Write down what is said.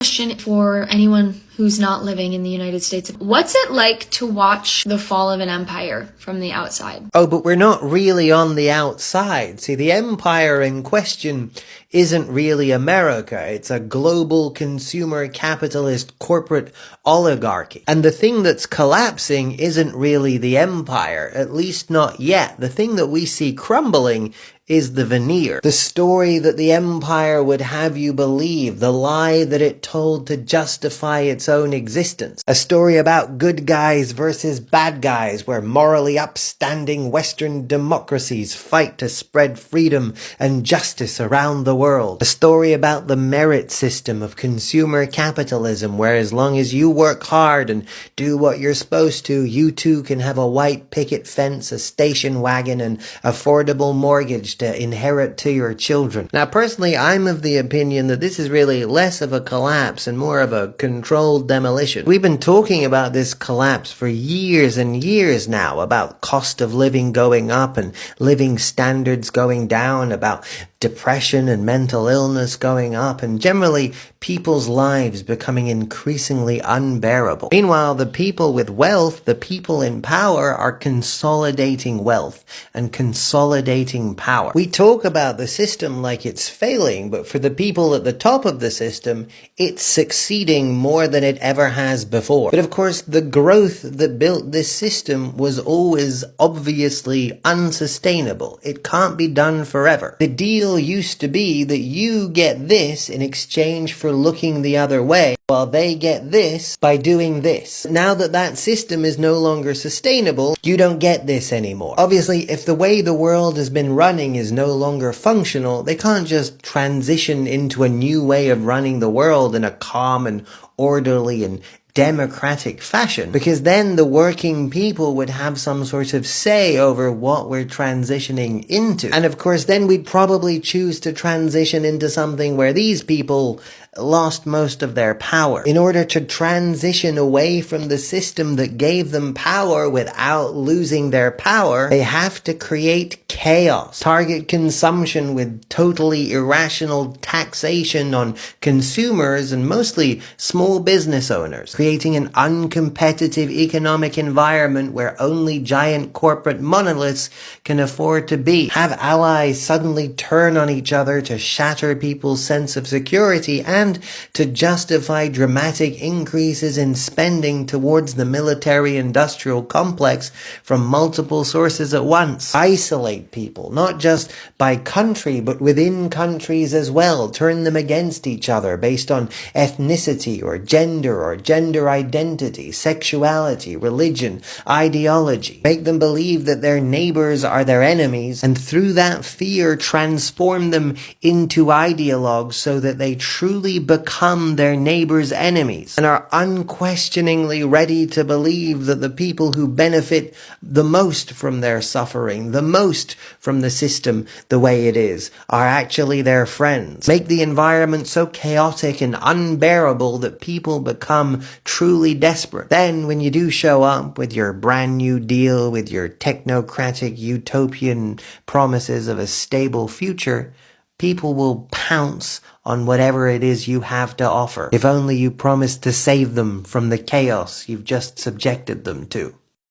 Question for anyone who's not living in the United States. What's it like to watch the fall of an empire from the outside? Oh, but we're not really on the outside. See, the empire in question isn't really America. It's a global consumer capitalist corporate oligarchy. And the thing that's collapsing isn't really the empire, at least not yet. The thing that we see crumbling is the veneer. The story that the empire would have you believe, the lie that it told to justify its own existence. A story about good guys versus bad guys, where morally upstanding Western democracies fight to spread freedom and justice around the world. A story about the merit system of consumer capitalism, where as long as you work hard and do what you're supposed to, you too can have a white picket fence, a station wagon, and affordable mortgage to inherit to your children. Now, personally, I'm of the opinion that this is really less of a collapse and more of a controlled demolition. We've been talking about this collapse for years and years now, about cost of living going up and living standards going down, about depression and mental illness going up, and generally people's lives becoming increasingly unbearable. Meanwhile, the people with wealth, the people in power, are consolidating wealth and consolidating power. We talk about the system like it's failing, but for the people at the top of the system, it's succeeding more than it ever has before. But of course, the growth that built this system was always obviously unsustainable. It can't be done forever. The deal used to be that you get this in exchange for looking the other way, while they get this by doing this. Now that that system is no longer sustainable, you don't get this anymore. Obviously, if the way the world has been running is no longer functional, they can't just transition into a new way of running the world in a calm and orderly and democratic fashion, because then the working people would have some sort of say over what we're transitioning into. And of course, then we'd probably choose to transition into something where these people lost most of their power. In order to transition away from the system that gave them power without losing their power, they have to create chaos, target consumption with totally irrational taxation on consumers and mostly small business owners, creating an uncompetitive economic environment where only giant corporate monoliths can afford to be. Have allies suddenly turn on each other to shatter people's sense of security and to justify dramatic increases in spending towards the military-industrial complex from multiple sources at once. Isolate people, not just by country, but within countries as well. Turn them against each other based on ethnicity or gender identity, sexuality, religion, ideology. Make them believe that their neighbors are their enemies, and through that fear transform them into ideologues so that they truly become their neighbors' enemies and are unquestioningly ready to believe that the people who benefit the most from their suffering, the most from the system the way it is, are actually their friends. Make the environment so chaotic and unbearable that people become truly desperate. Then, when you do show up with your brand new deal, with your technocratic utopian promises of a stable future, people will pounce on whatever it is you have to offer, if only you promise to save them from the chaos you've just subjected them to.